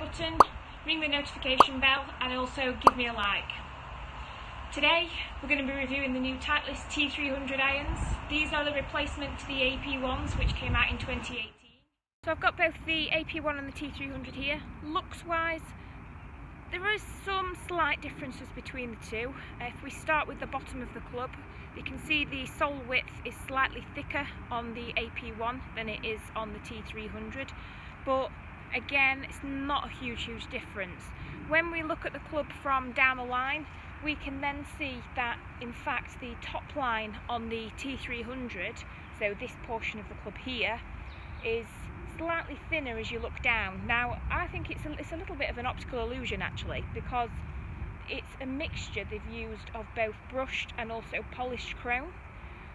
button, ring the notification bell, and also give me a like. Today we're going to be reviewing the new Titleist T300 irons. These are the replacement to the AP1s which came out in 2018. So I've got both the AP1 and the T300 here. Looks wise, there is some slight differences between the two. If we start with the bottom of the club, you can see the sole width is slightly thicker on the AP1 than it is on the T300, but again, it's not a huge difference. When we look at the club from down the line, we can then see that in fact the top line on the T300, so this portion of the club here, is slightly thinner as you look down. Now I think it's a little bit of an optical illusion actually, because it's a mixture they've used of both brushed and also polished chrome,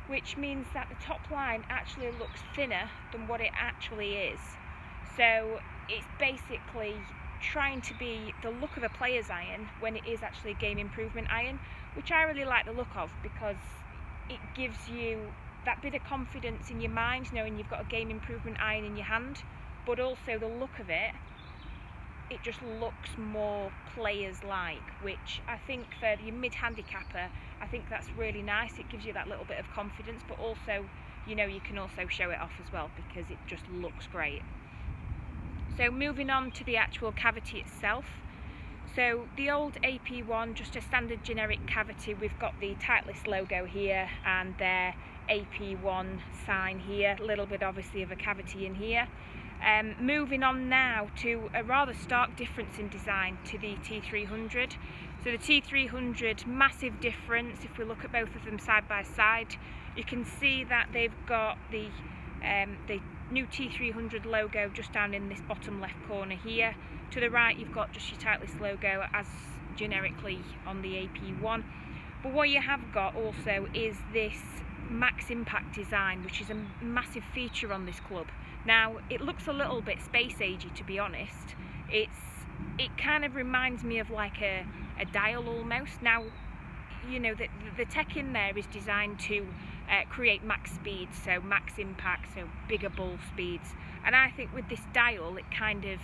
which means that the top line actually looks thinner than what it actually is. So it's basically trying to be the look of a player's iron when it is actually a game improvement iron, which I really like the look of because it gives you that bit of confidence in your mind knowing you've got a game improvement iron in your hand, but also the look of it just looks more players-like, which I think for your mid-handicapper, I think that's really nice. It gives you that little bit of confidence, but also, you know, you can also show it off as well because it just looks great. So moving on to the actual cavity itself. So the old AP1, just a standard generic cavity. We've got the Titleist logo here and their AP1 sign here, a little bit obviously of a cavity in here. Moving on now to a rather stark difference in design to the T300. So the T300, massive difference. If we look at both of them side by side, you can see that they've got the new T300 logo just down in this bottom left corner here. To the right you've got just your Titleist logo as generically on the AP1. But what you have got also is this max impact design, which is a massive feature on this club. Now it looks a little bit space agey, to be honest. It kind of reminds me of like a dial almost. Now, you know, the tech in there is designed to create max speed, so max impact, so bigger ball speeds. And I think with this dial, it kind of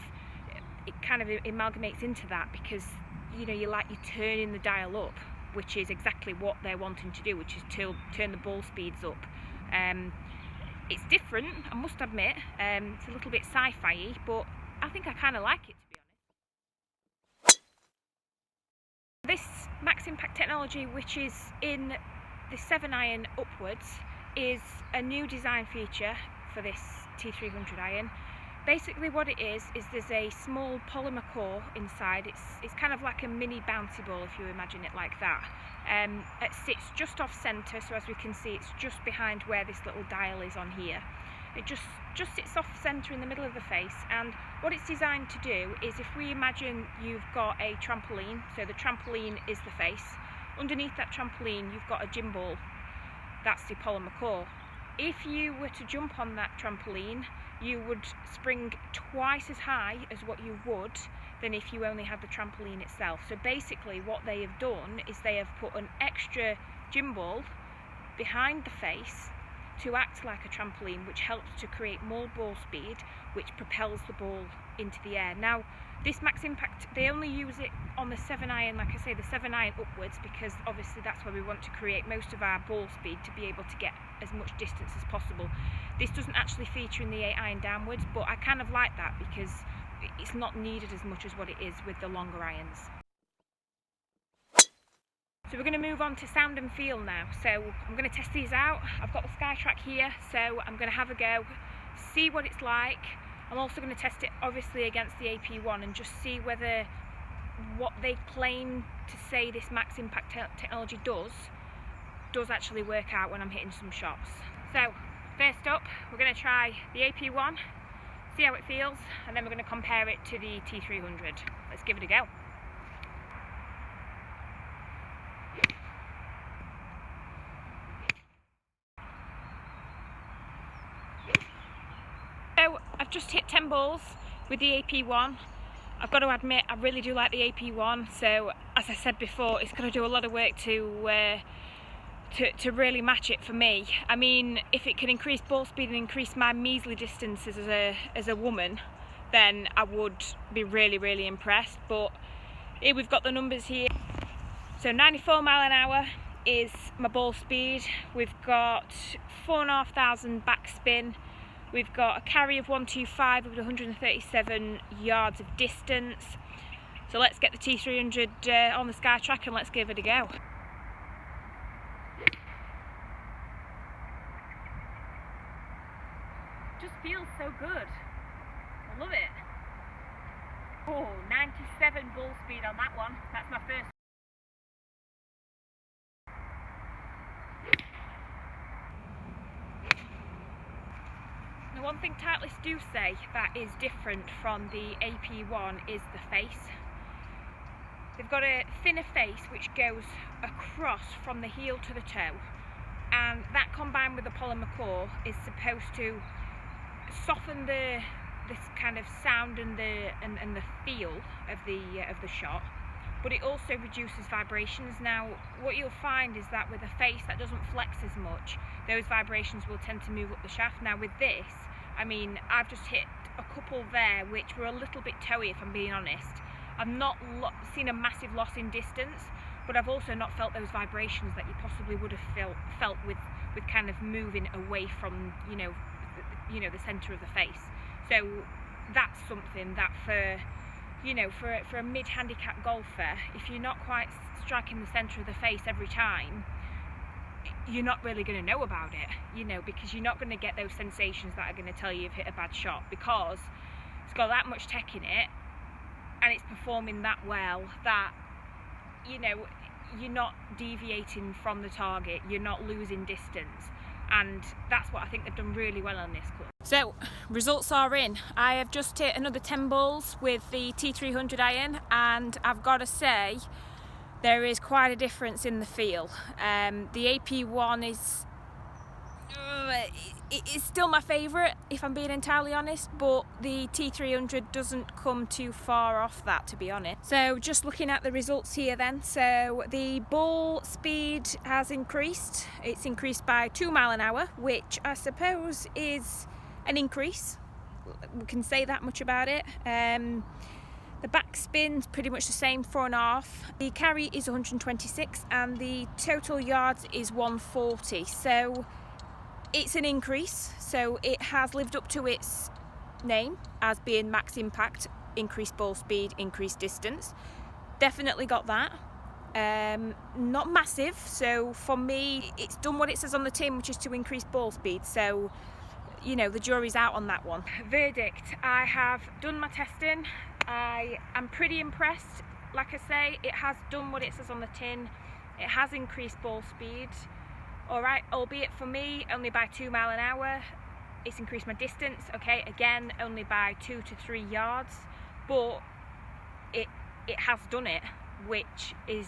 amalgamates into that, because you know, you're turning the dial up, which is exactly what they're wanting to do, which is to turn the ball speeds up. It's different, I must admit. It's a little bit sci-fi-y, but I think I kind of like it, to be honest. This max impact technology, which is in the 7-iron upwards, is a new design feature for this T300 iron. Basically what it is there's a small polymer core inside. It's kind of like a mini bouncy ball, if you imagine it like that. It sits just off centre, so as we can see it's just behind where this little dial is on here. It just sits off centre in the middle of the face, and what it's designed to do is, if we imagine you've got a trampoline, so the trampoline is the face. Underneath that trampoline you've got a gym ball, that's the polymer core. If you were to jump on that trampoline, you would spring twice as high as what you would than if you only had the trampoline itself. So basically what they have done is they have put an extra gym ball behind the face to act like a trampoline, which helps to create more ball speed, which propels the ball into the air. Now this max impact, they only use it on the 7-iron, like I say, the 7-iron upwards, because obviously that's where we want to create most of our ball speed to be able to get as much distance as possible. This doesn't actually feature in the 8-iron downwards, but I kind of like that because it's not needed as much as what it is with the longer irons. So we're going to move on to sound and feel now. So I'm going to test these out. I've got the SkyTrack here, so I'm going to have a go, see what it's like. I'm also going to test it obviously against the AP1 and just see whether what they claim to say this max impact technology does actually work out when I'm hitting some shots. So first up, we're going to try the AP1, see how it feels, and then we're going to compare it to the T300. Let's give it a go. So I've just hit 10 balls with the AP1. I've got to admit, I really do like the AP1. So as I said before, it's going to do a lot of work to really match it for me. I mean, if it can increase ball speed and increase my measly distances as a woman, then I would be really impressed. But here we've got the numbers here. So 94 mile an hour is my ball speed. We've got 4,500 backspin. We've got a carry of 125 with 137 yards of distance. So let's get the T300 on the sky track and let's give it a go. Just feels so good. I love it. Oh, 97 ball speed on that one. That's my first. Now, one thing Titleist do say that is different from the AP1 is the face. They've got a thinner face which goes across from the heel to the toe, and that combined with the polymer core is supposed to soften this kind of sound and the feel of the shot, but it also reduces vibrations. Now, what you'll find is that with a face that doesn't flex as much, those vibrations will tend to move up the shaft. Now with this, I mean, I've just hit a couple there which were a little bit toey, if I'm being honest. I've not seen a massive loss in distance, but I've also not felt those vibrations that you possibly would have felt with kind of moving away from, you know, the centre of the face. So that's something that for a mid-handicap golfer, if you're not quite striking the centre of the face every time, you're not really going to know about it, you know, because you're not going to get those sensations that are going to tell you you've hit a bad shot, because it's got that much tech in it and it's performing that well that, you know, you're not deviating from the target, you're not losing distance. And that's what I think they've done really well on this club. So, results are in. I have just hit another 10 balls with the T300 iron, and I've got to say, there is quite a difference in the feel. The AP1 is it's still my favourite, if I'm being entirely honest, but the T300 doesn't come too far off that, to be honest. So just looking at the results here then, so the ball speed has increased. It's increased by 2 mile an hour, which I suppose is an increase. We can say that much about it. The backspin's pretty much the same, 4.5. The carry is 126 and the total yards is 140. So it's an increase. So it has lived up to its name as being max impact, increased ball speed, increased distance. Definitely got that. Not massive. So for me, it's done what it says on the tin, which is to increase ball speed. So, you know, the jury's out on that one. Verdict: I have done my testing. I am pretty impressed. Like I say, it has done what it says on the tin. It has increased ball speed. Alright, albeit for me, only by 2 mile an hour. It's increased my distance, okay, again, only by 2 to 3 yards. But it has done it, which is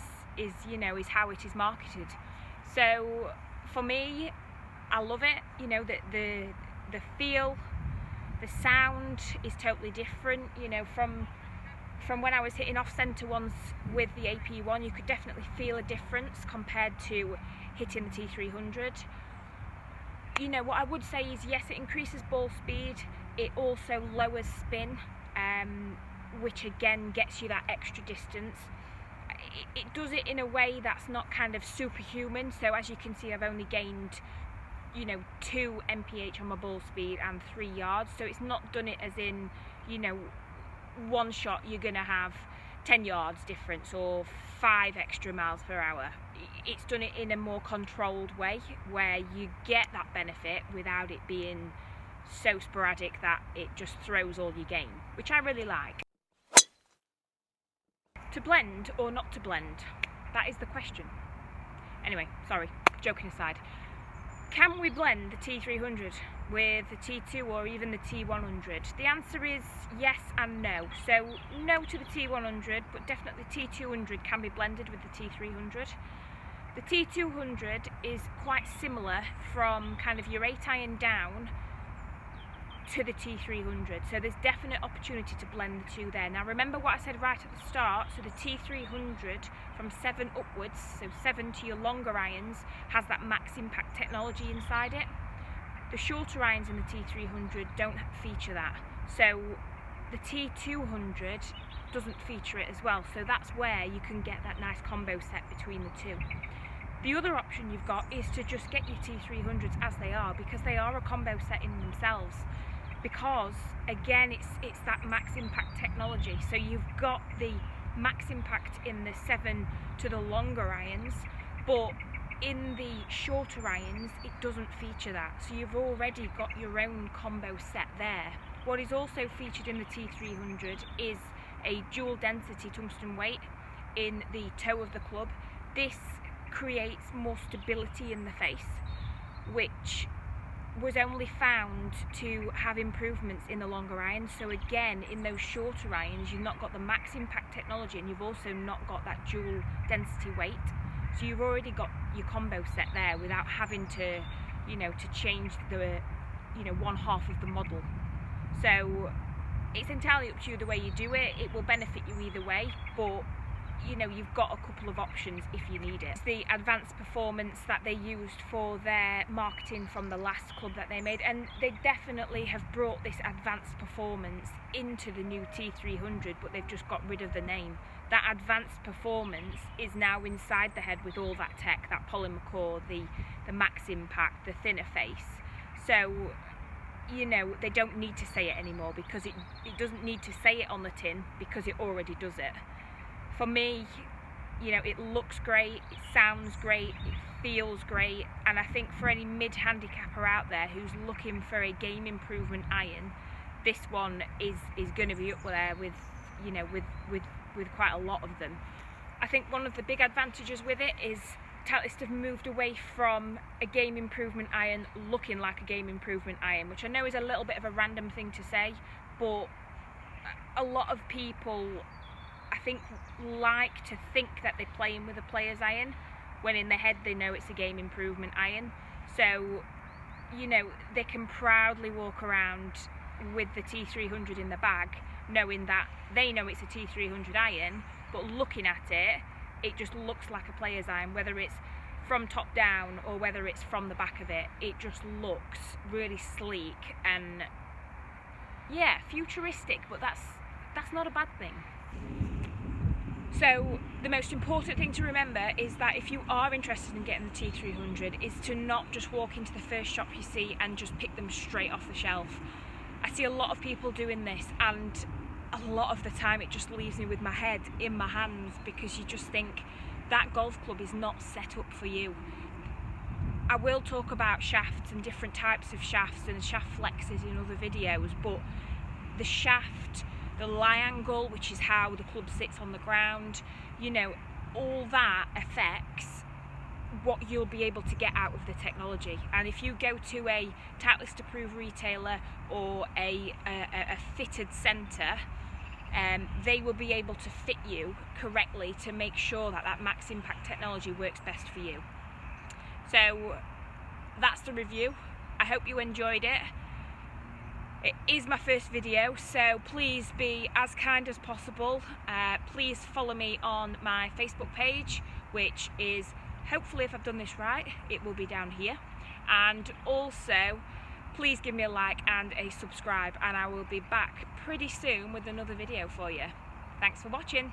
you know, is how it is marketed. So for me, I love it. You know, the feel, the sound is totally different. You know, from when I was hitting off-centre ones with the AP1, you could definitely feel a difference compared to hitting the T300. You know, what I would say is, yes, it increases ball speed, it also lowers spin, which again gets you that extra distance. It does it in a way that's not kind of superhuman. So as you can see, I've only gained, you know, 2 mph on my ball speed and 3 yards. So it's not done it as in, you know, one shot you're gonna have 10 yards difference or 5 extra miles per hour. It's done it in a more controlled way where you get that benefit without it being so sporadic that it just throws all your game, which I really like. To blend or not to blend? That is the question. Anyway, sorry, joking aside. Can we blend the T300 with the T2 or even the T100? The answer is yes and no. So no to the T100, but definitely T200 can be blended with the T300. The T200 is quite similar from kind of your 8 iron down to the T300, so there's definite opportunity to blend the two there. Now remember what I said right at the start, so the T300 from 7 upwards, so 7 to your longer irons, has that max impact technology inside it. The shorter irons in the T300 don't feature that. So the T200 doesn't feature it as well, so that's where you can get that nice combo set between the two. The other option you've got is to just get your T300s as they are, because they are a combo set in themselves. Because again, it's that max impact technology. So you've got the max impact in the 7 to the longer irons, but in the shorter irons it doesn't feature that. So you've already got your own combo set there. What is also featured in the T300 is a dual density tungsten weight in the toe of the club. This creates more stability in the face, which was only found to have improvements in the longer irons. So again, in those shorter irons, you've not got the max impact technology, and you've also not got that dual density weight. So you've already got your combo set there without having to, to change the, one half of the model. So it's entirely up to you the way you do it. It will benefit you either way, but you've got a couple of options if you need it. It's the advanced performance that they used for their marketing from the last club that they made, and they definitely have brought this advanced performance into the new T300, but they've just got rid of the name. That advanced performance is now inside the head with all that tech, that polymer core, the max impact, the thinner face. So they don't need to say it anymore, because it doesn't need to say it on the tin, because it already does it. For me, it looks great, it sounds great, it feels great, and I think for any mid-handicapper out there who's looking for a game improvement iron, this one is going to be up there with quite a lot of them. I think one of the big advantages with it is Titleist have moved away from a game improvement iron looking like a game improvement iron, which I know is a little bit of a random thing to say, but a lot of people, I think, like to think that they're playing with a player's iron, when in their head they know it's a game improvement iron. So, they can proudly walk around with the T300 in the bag, knowing that they know it's a T300 iron, but looking at it, it just looks like a player's iron, whether it's from top down or whether it's from the back of it. It just looks really sleek and, yeah, futuristic, but that's not a bad thing. So the most important thing to remember is that if you are interested in getting the T300, is to not just walk into the first shop you see and just pick them straight off the shelf. I see a lot of people doing this, and a lot of the time it just leaves me with my head in my hands, because you just think that golf club is not set up for you. I will talk about shafts and different types of shafts and shaft flexes in other videos, but the shaft, the lie angle, which is how the club sits on the ground, all that affects what you'll be able to get out of the technology. And if you go to a Titleist approved retailer or a fitted centre, they will be able to fit you correctly to make sure that that max impact technology works best for you. So that's the review. I hope you enjoyed it. It is my first video, so please be as kind as possible. Please follow me on my Facebook page, which is, hopefully if I've done this right, it will be down here. And also, please give me a like and a subscribe, and I will be back pretty soon with another video for you. Thanks for watching.